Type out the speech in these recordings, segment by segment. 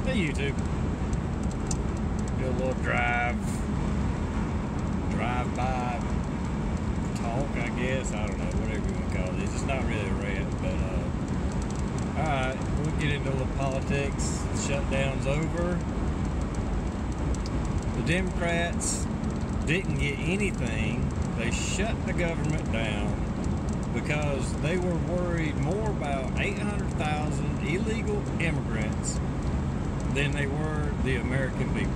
Hey YouTube. Do a little drive-by talk, I guess. I don't know, whatever you want to call it. It's just not really a rant, but alright, we'll get into a little politics. Shutdown's over. The Democrats didn't get anything. They shut the government down because they were worried more about 800,000 illegal immigrants than they were the American people.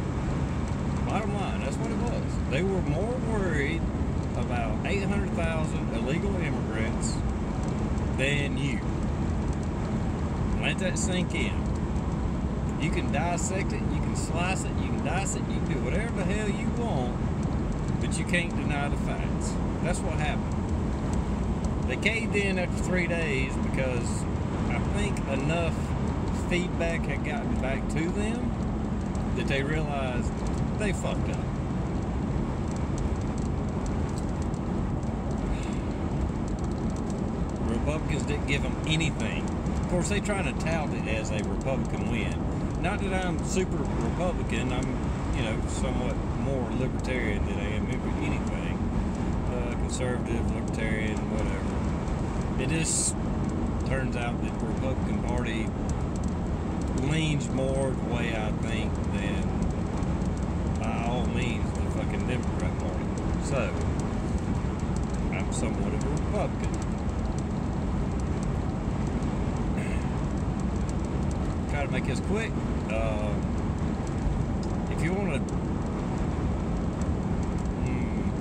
Bottom line, that's what it was. They were more worried about 800,000 illegal immigrants than you. Let that sink in. You can dissect it, you can slice it, you can dice it, you can do whatever the hell you want, but you can't deny the facts. That's what happened. They caved in after 3 days because I think enough feedback had gotten back to them that they realized they fucked up. The Republicans didn't give them anything. Of course, they're trying to tout it as a Republican win. Not that I'm super Republican. I'm, somewhat more libertarian than I am anything. Conservative, libertarian, whatever. It just turns out that the Republican Party leans more the way I think than by all means the fucking Democrat Party. So I'm somewhat of a Republican. Try to make this quick. If you want to,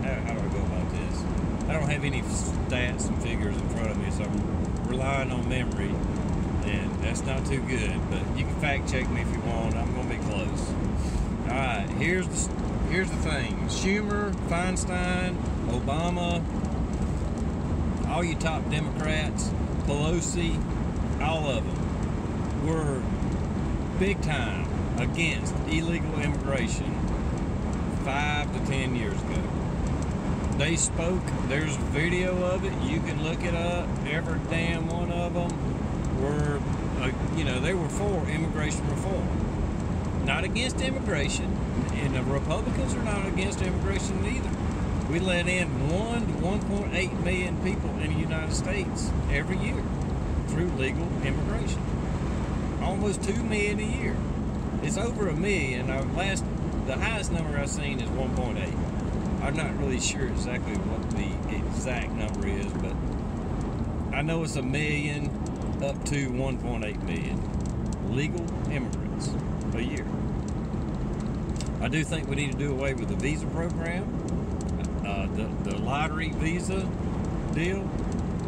how do I go about this? I don't have any stats and figures in front of me, so I'm relying on memory, and that's not too good, but you can fact check me if you want. I'm going to be close. Alright, here's the thing. Schumer, Feinstein, Obama, all you top Democrats, Pelosi, all of them were big time against illegal immigration 5 to 10 years ago. They spoke, there's video of it, you can look it up. Every damn one of them were, they were for immigration reform. Not against immigration, and the Republicans are not against immigration either. We let in 1 to 1.8 million people in the United States every year through legal immigration. Almost 2 million a year. It's over a million. The highest number I've seen is 1.8. I'm not really sure exactly what the exact number is, but I know it's a million up to 1.8 million legal immigrants a year. I do think we need to do away with the visa program, the lottery visa deal,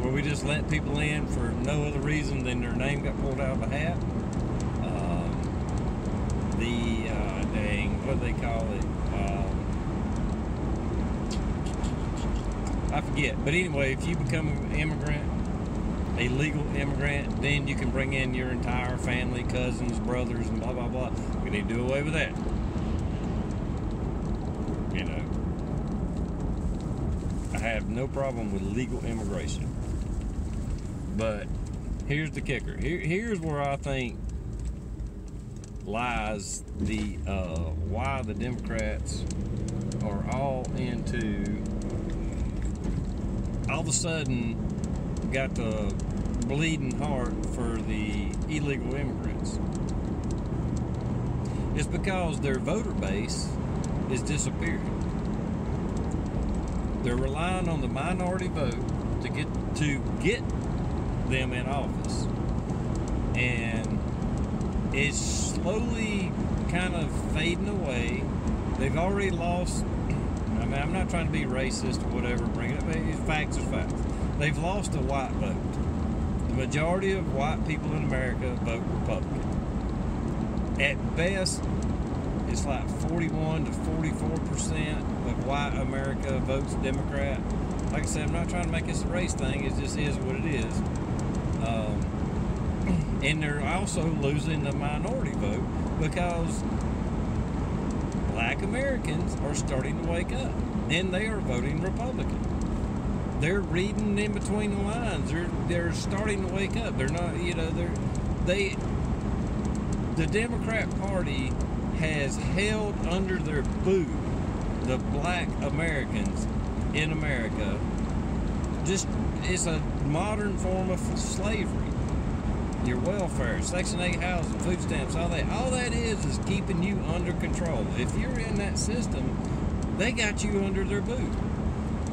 where we just let people in for no other reason than their name got pulled out of a hat. What do they call it? I forget. But anyway, if you become an immigrant, a legal immigrant, then you can bring in your entire family, cousins, brothers, and blah, blah, blah. We need to do away with that. I have no problem with legal immigration. But here's the kicker. Here's where I think lies the why the Democrats are all of a sudden got the bleeding heart for the illegal immigrants. It's because their voter base is disappearing. They're relying on the minority vote to get them in office, and it's slowly kind of fading away. They've already lost. I mean, I'm not trying to be racist or whatever, bring it up. Facts are facts. They've lost the white vote. The majority of white people in America vote Republican. At best, it's like 41 to 44% of white America votes Democrat. Like I said, I'm not trying to make this a race thing. It just is what it is. And they're also losing the minority vote because black Americans are starting to wake up, and they are voting Republican. They're reading in between the lines. They're starting to wake up. They're not, The Democrat Party has held under their boot the black Americans in America. Just, it's a modern form of slavery. Your welfare, Section 8 housing, food stamps, all that is keeping you under control. If you're in that system, they got you under their boot.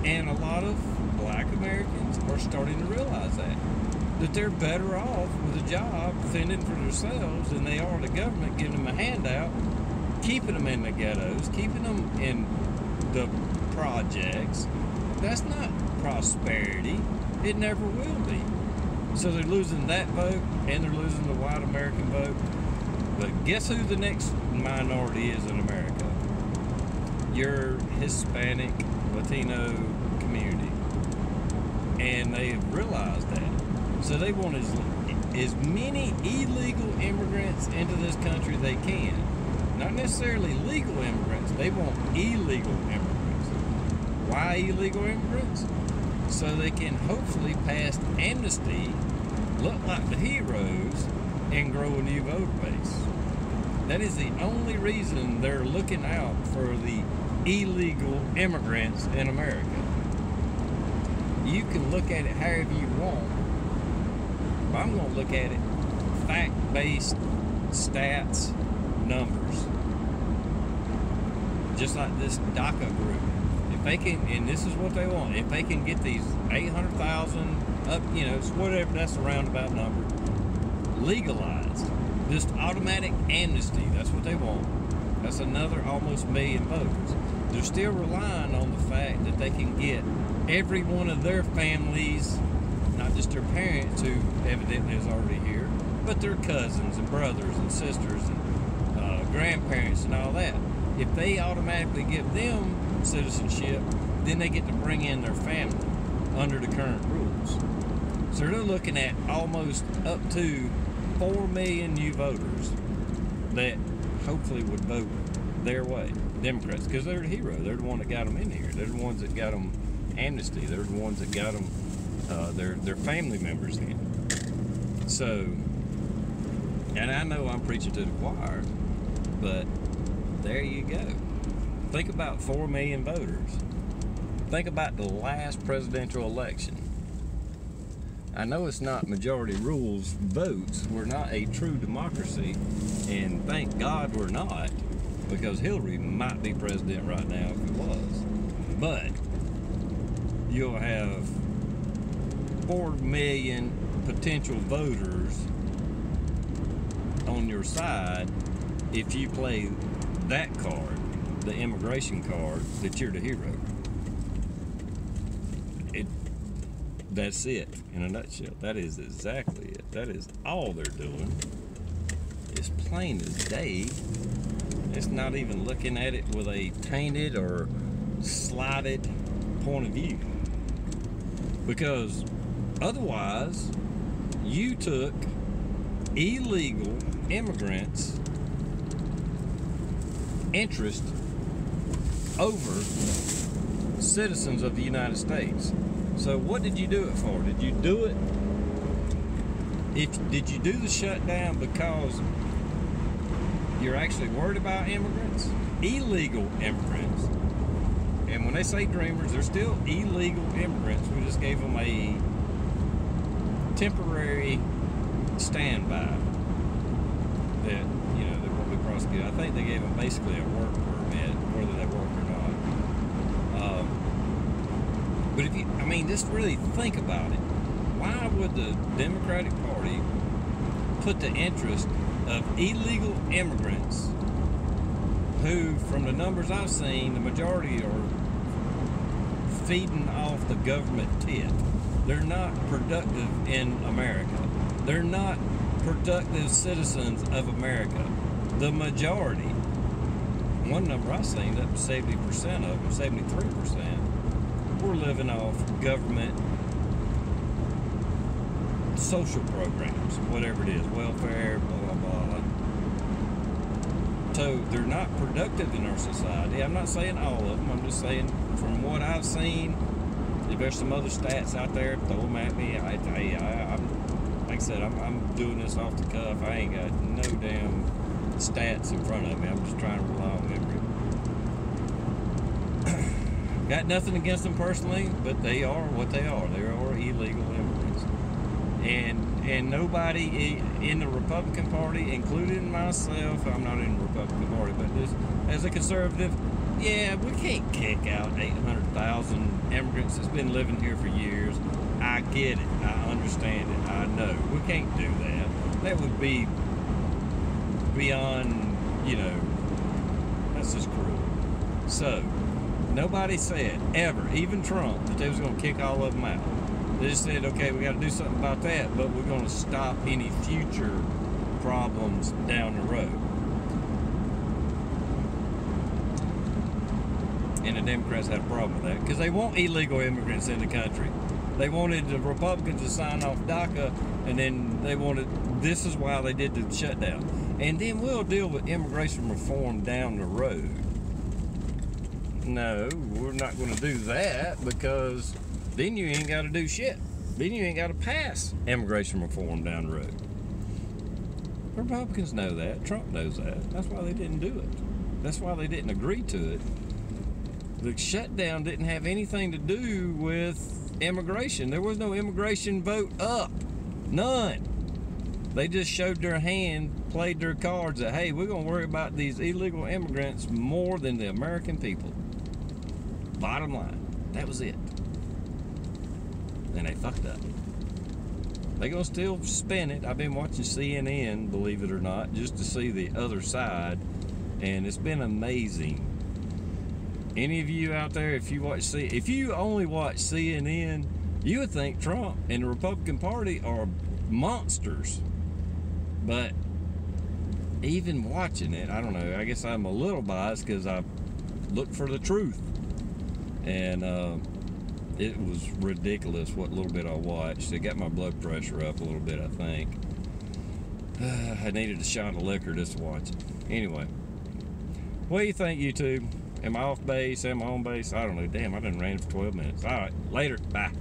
And a lot of black Americans are starting to realize that they're better off with a job fending for themselves than they are the government giving them a handout, keeping them in the ghettos, keeping them in the projects. That's not prosperity. It never will be. So they're losing that vote, and they're losing the white American vote. But guess who the next minority is in America? Your Hispanic, Latino community. And they have realized that. So they want as many illegal immigrants into this country they can. Not necessarily legal immigrants. They want illegal immigrants. Why illegal immigrants? So they can hopefully pass amnesty, look like the heroes, and grow a new voter base. That is the only reason they're looking out for the illegal immigrants in America. You can look at it however you want, but I'm going to look at it fact-based stats, numbers. Just like this DACA group. If they can, and this is what they want, if they can get these 800,000 up, whatever, that's a roundabout number, legalized, just automatic amnesty, that's what they want. That's another almost million voters. They're still relying on the fact that they can get every one of their families, not just their parents who evidently is already here, but their cousins and brothers and sisters and grandparents and all that. If they automatically give them citizenship, then they get to bring in their family under the current rules. So they're looking at almost up to 4 million new voters that hopefully would vote their way, Democrats, because they're the hero. They're the one that got them in here. They're the ones that got them amnesty. They're the ones that got them their family members in. So, and I know I'm preaching to the choir, but there you go. Think about 4 million voters. Think about the last presidential election. I know it's not majority rules votes. We're not a true democracy, and thank God we're not, because Hillary might be president right now if it was. But you'll have 4 million potential voters on your side if you play that card, the immigration card, that you're the hero. That's it in a nutshell. That is exactly it. That is all they're doing. It's plain as day. It's not even looking at it with a tainted or slighted point of view. Because otherwise, you took illegal immigrants' interest over citizens of the United States. So what did you do it for? Did you do it? Did you do the shutdown because you're actually worried about immigrants? Illegal immigrants. And when they say dreamers, they're still illegal immigrants. We just gave them a temporary standby that, they won't be prosecuted. I think they gave them basically a work permit, whether they work or not. But if you, just really think about it. Why would the Democratic Party put the interest of illegal immigrants who, from the numbers I've seen, the majority are feeding off the government tit? They're not productive in America. They're not productive citizens of America. The majority, one number I've seen, up to 70% of them, 73%, we're living off government social programs, whatever it is, welfare, blah, blah, blah. So they're not productive in our society. I'm not saying all of them. I'm just saying from what I've seen, if there's some other stats out there, throw them at me. I'm like I said, I'm doing this off the cuff. I ain't got no damn stats in front of me. I'm just trying to rely on memory. Got nothing against them personally, but they are what they are. They are illegal immigrants. And nobody in the Republican Party, including myself, I'm not in the Republican Party, but just as a conservative, yeah, we can't kick out 800,000 immigrants that's been living here for years. I get it. I understand it. I know. We can't do that. That would be beyond, that's just cruel. So, nobody said, ever, even Trump, that they was going to kick all of them out. They just said, okay, we got to do something about that, but we're going to stop any future problems down the road. And the Democrats had a problem with that because they want illegal immigrants in the country. They wanted the Republicans to sign off DACA, and then they wanted, this is why they did the shutdown. And then we'll deal with immigration reform down the road. No, we're not going to do that because then you ain't got to do shit. Then you ain't got to pass immigration reform down the road. The Republicans know that. Trump knows that. That's why they didn't do it. That's why they didn't agree to it. The shutdown didn't have anything to do with immigration. There was no immigration vote up. None. They just showed their hand, played their cards that, hey, we're going to worry about these illegal immigrants more than the American people. Bottom line. That was it. And they fucked up. They're going to still spin it. I've been watching CNN, believe it or not, just to see the other side. And it's been amazing. Any of you out there, if you only watch CNN, you would think Trump and the Republican Party are monsters. But even watching it, I don't know, I guess I'm a little biased because I look for the truth. And it was ridiculous what little bit I watched. It got my blood pressure up a little bit, I think. I needed a shot of liquor just to watch it. Anyway, what do you think, YouTube? Am I off base? Am I on base? I don't know. Damn, I done ran for 12 minutes. All right, later. Bye.